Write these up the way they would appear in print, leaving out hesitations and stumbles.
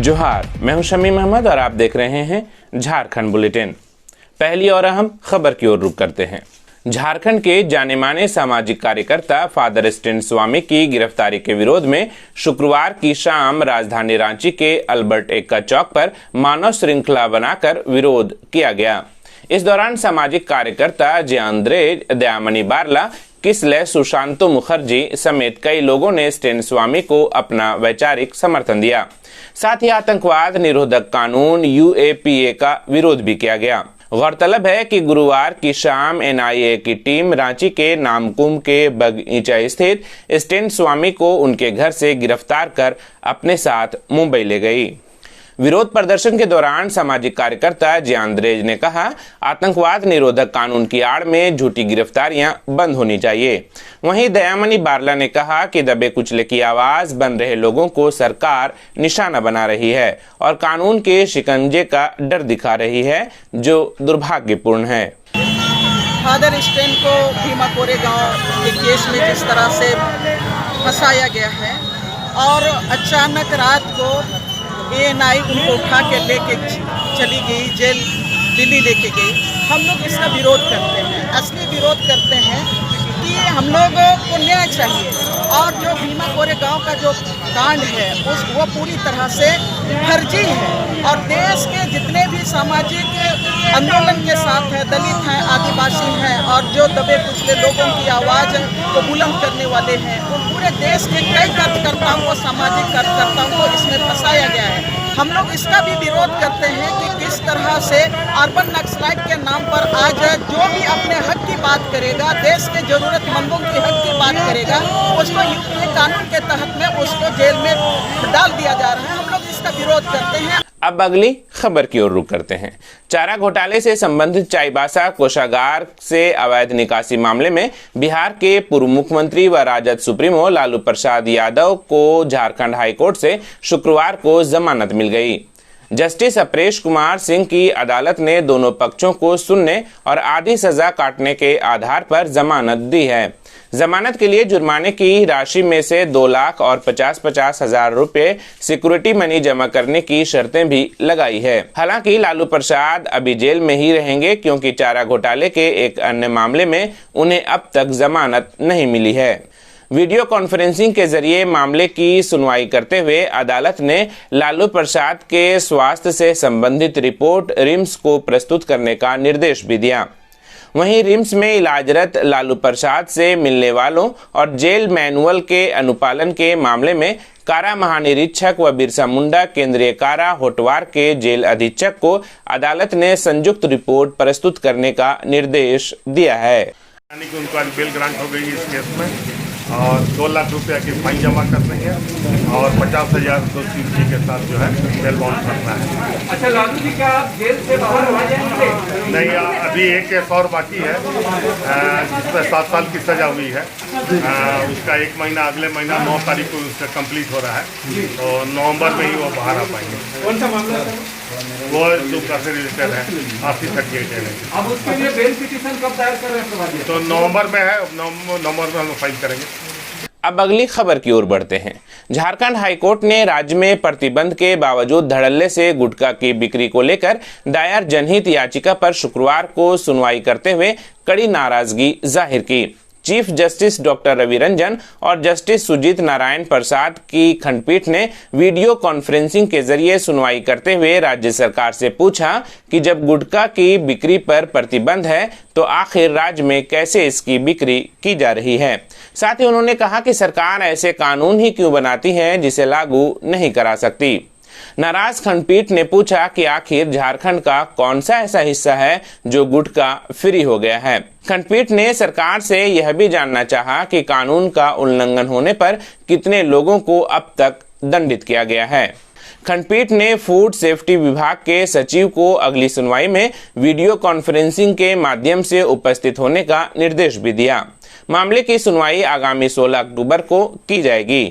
जोहार, मैं हूं शमीम अहमद और आप देख रहे हैं झारखंड बुलेटिन। पहली और अहम खबर की ओर रुख करते हैं। झारखंड के जाने माने सामाजिक कार्यकर्ता फादर स्टेन स्वामी की गिरफ्तारी के विरोध में शुक्रवार की शाम राजधानी रांची के अल्बर्ट एक्का चौक पर मानव श्रृंखला बनाकर विरोध किया गया। इस दौरान सामाजिक कार्यकर्ता जयंद्रेज, दयामणि बारला, किसले, सुशांतो मुखर्जी समेत कई लोगों ने स्टेन स्वामी को अपना वैचारिक समर्थन दिया। साथ ही आतंकवाद निरोधक कानून UAPA का विरोध भी किया गया। गौरतलब है कि गुरुवार की शाम NIA की टीम रांची के नामकुम के बगीचा स्थित स्टेन स्वामी को उनके घर से गिरफ्तार कर अपने साथ मुंबई ले गई। विरोध प्रदर्शन के दौरान सामाजिक कार्यकर्ता जयंद्रेज ने कहा, आतंकवाद निरोधक कानून की आड़ में झूठी गिरफ्तारियां बंद होनी चाहिए। वहीं दयामणि बारला ने कहा कि दबे कुचले की आवाज बन रहे लोगों को सरकार निशाना बना रही है और कानून के शिकंजे का डर दिखा रही है, जो दुर्भाग्यपूर्ण है। फादर स्टेन को भीमा कोरेगांव के केस में जिस तरह से फंसाया गया है और अचानक रात को ANI उनको उठा के लेके चली गई, जेल दिल्ली लेके गई। हम लोग इसका विरोध करते हैं, असली विरोध करते हैं कि हम लोग को न्याय चाहिए और जो भीमा कोरेगांव का जो कांड है वो पूरी तरह से फर्जी है और देश के जितने भी सामाजिक आंदोलन के साथ हैं, दलित हैं, आदिवासी हैं और जो दबे कुचले लोगों की आवाज़ को बुलंद करने वाले हैं, वो पूरे देश के कई कार्यकर्ताओं को, सामाजिक कार्यकर्ताओं को इसमें फंसाया गया है। हम लोग इसका भी विरोध करते हैं कि किस तरह से अर्बन नक्सलाइट के नाम पर आज जो भी अपने हक की बात करेगा, देश के जरूरतमंदों की हक की बात करेगा, उसको UPA कानून के तहत में उसको जेल में डाल दिया जा रहा है। हम लोग इसका विरोध करते हैं। अब अगली खबर की ओर रुख करते हैं। चारा घोटाले से संबंधित चाईबासा कोषागार से अवैध निकासी मामले में बिहार के पूर्व मुख्यमंत्री व राजद सुप्रीमो लालू प्रसाद यादव को झारखंड हाईकोर्ट से शुक्रवार को जमानत मिल गई। जस्टिस अपरेश कुमार सिंह की अदालत ने दोनों पक्षों को सुनने और आधी सजा काटने के आधार पर जमानत दी है। जमानत के लिए जुर्माने की राशि में से 2 लाख और 50-50 हजार रुपए सिक्योरिटी मनी जमा करने की शर्तें भी लगाई है। हालांकि लालू प्रसाद अभी जेल में ही रहेंगे क्योंकि चारा घोटाले के एक अन्य मामले में उन्हें अब तक जमानत नहीं मिली है। वीडियो कॉन्फ्रेंसिंग के जरिए मामले की सुनवाई करते हुए अदालत ने लालू प्रसाद के स्वास्थ्य से संबंधित रिपोर्ट रिम्स को प्रस्तुत करने का निर्देश भी दिया। वहीं रिम्स में इलाजरत लालू प्रसाद से मिलने वालों और जेल मैनुअल के अनुपालन के मामले में कारा महानिरीक्षक व बिरसा मुंडा केंद्रीय कारा होटवार के जेल अधीक्षक को अदालत ने संयुक्त रिपोर्ट प्रस्तुत करने का निर्देश दिया है। उनको आज बेल ग्रांट हो गई इस केस में और 2 लाख रुपया की फाइन जमा करनी है और 50,000 दोषी के साथ जो है बेल बाउंड करना है। अच्छा लालू जी, क्या आप जेल से बाहर आ जाएंगे? नहीं, अभी एक केस और बाकी है जिसमें 7 साल की सजा हुई है। उसका 1 महीना अगले महीना 9 तारीख को उसका कंप्लीट हो रहा है, तो नवंबर में ही वो बाहर आ पाएंगे। कौन सा मामला है? वो जो से रिलेटेड है, 8038 है। अब उसके लिए बेल पिटीशन कब दायर कर रहे हैं? तो नवंबर में है, नवंबर में हम फाइल करेंगे। अब अगली खबर की ओर बढ़ते हैं। झारखंड हाईकोर्ट ने राज्य में प्रतिबंध के बावजूद धड़ल्ले से गुटखा की बिक्री को लेकर दायर जनहित याचिका पर शुक्रवार को सुनवाई करते हुए कड़ी नाराजगी जाहिर की। Chief justice doctor Ravi Ranjan और जस्टिस सुजीत नारायण प्रसाद की खंडपीठ ने वीडियो कॉन्फ्रेंसिंग के जरिए सुनवाई करते हुए राज्य सरकार से पूछा कि जब गुटखा की बिक्री पर प्रतिबंध है तो आखिर राज्य में कैसे इसकी बिक्री की जा रही है। साथ ही उन्होंने कहा कि सरकार ऐसे कानून ही क्यों बनाती है जिसे लागू नहीं करा सकती। नाराज खंडपीठ ने पूछा कि आखिर झारखंड का कौन सा ऐसा हिस्सा है जो गुटखा फ्री हो गया है। खंडपीठ ने सरकार से यह भी जानना चाहा कि कानून का उल्लंघन होने पर कितने लोगों को अब तक दंडित किया गया है। खंडपीठ ने फूड सेफ्टी विभाग के सचिव को अगली सुनवाई में वीडियो कॉन्फ्रेंसिंग के माध्यम से उपस्थित होने का निर्देश भी दिया। मामले की सुनवाई आगामी 16 अक्टूबर को की जाएगी।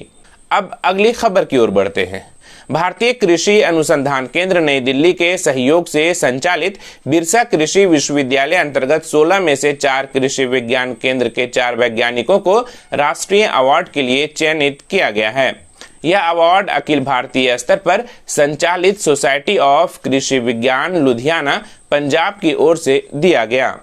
अब अगली खबर की ओर बढ़ते हैं। भारतीय कृषि अनुसंधान केंद्र नई दिल्ली के सहयोग से संचालित बिरसा कृषि विश्वविद्यालय अंतर्गत 16 में से 4 कृषि विज्ञान केंद्र के 4 वैज्ञानिकों को राष्ट्रीय अवार्ड के लिए चयनित किया गया है। यह अवार्ड अखिल भारतीय स्तर पर संचालित सोसाइटी ऑफ कृषि विज्ञान लुधियाना पंजाब की ओर से दिया गया।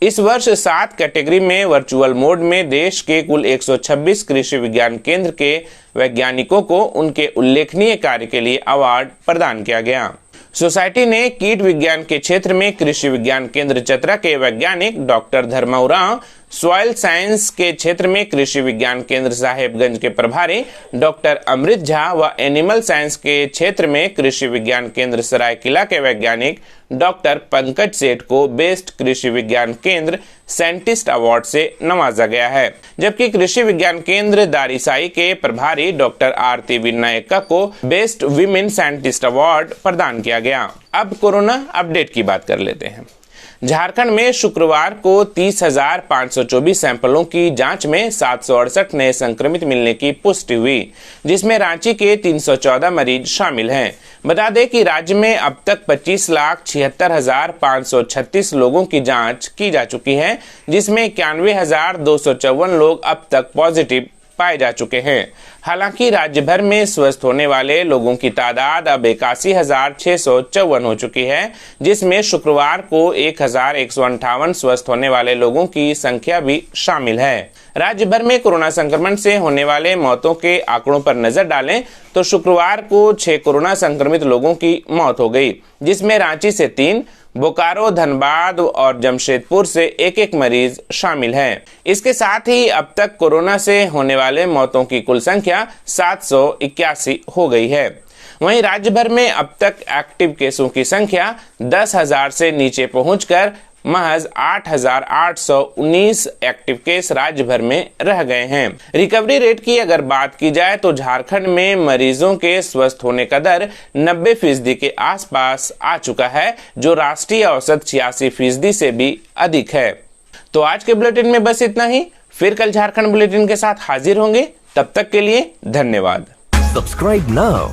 इस वर्ष 7 कैटेगरी में वर्चुअल मोड में देश के कुल 126 कृषि विज्ञान केंद्र के वैज्ञानिकों को उनके उल्लेखनीय कार्य के लिए अवार्ड प्रदान किया गया। सोसाइटी ने कीट विज्ञान के क्षेत्र में कृषि विज्ञान केंद्र चतरा के वैज्ञानिक डॉक्टर धर्मउरांव, सॉइल साइंस के क्षेत्र में कृषि विज्ञान केंद्र साहेबगंज के प्रभारी डॉक्टर अमृत झा व एनिमल साइंस के क्षेत्र में कृषि विज्ञान केंद्र सरायकिला के वैज्ञानिक डॉक्टर पंकज सेठ को बेस्ट कृषि विज्ञान केंद्र साइंटिस्ट अवार्ड से नवाजा गया है, जबकि कृषि विज्ञान केंद्र दारीसाई के प्रभारी डॉक्टर आरती विनायका को बेस्ट वीमेन साइंटिस्ट अवार्ड प्रदान किया गया। अब कोरोना अपडेट की बात कर लेते हैं। झारखंड में शुक्रवार को 30,524 सैंपलों की जांच में 768 नए संक्रमित मिलने की पुष्टि हुई, जिसमें रांची के 314 मरीज शामिल हैं। बता दें कि राज्य में अब तक 25,76,536 लोगों की जांच की जा चुकी है, जिसमें 91,254 लोग अब तक पॉजिटिव पाए जा चुके हैं। हालांकि राज्य भर में स्वस्थ होने वाले लोगों की तादाद अब 81,654 हो चुकी है, जिसमें शुक्रवार को 1,158 स्वस्थ होने वाले लोगों की संख्या भी शामिल है। राज्य भर में कोरोना संक्रमण से होने वाले मौतों के आंकड़ों पर नजर डालें तो शुक्रवार को 6 कोरोना संक्रमित लोगों की मौत हो गई, जिसमें रांची से 3, बोकारो, धनबाद और जमशेदपुर से एक मरीज शामिल हैं। इसके साथ ही अब तक कोरोना से होने वाले मौतों की कुल संख्या 781 हो गई है। वहीं राज्य भर में अब तक एक्टिव केसों की संख्या 10,000 से नीचे पहुंचकर महज 8,819 एक्टिव केस राज्य भर में रह गए हैं। रिकवरी रेट की अगर बात की जाए तो झारखंड में मरीजों के स्वस्थ होने का दर 90% के आसपास आ चुका है, जो राष्ट्रीय औसत 86% से भी अधिक है। तो आज के बुलेटिन में बस इतना ही। फिर कल झारखंड बुलेटिन के साथ हाजिर होंगे, तब तक के लिए धन्यवाद। Subscribe now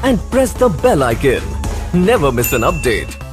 and press the bell icon. Never miss an update.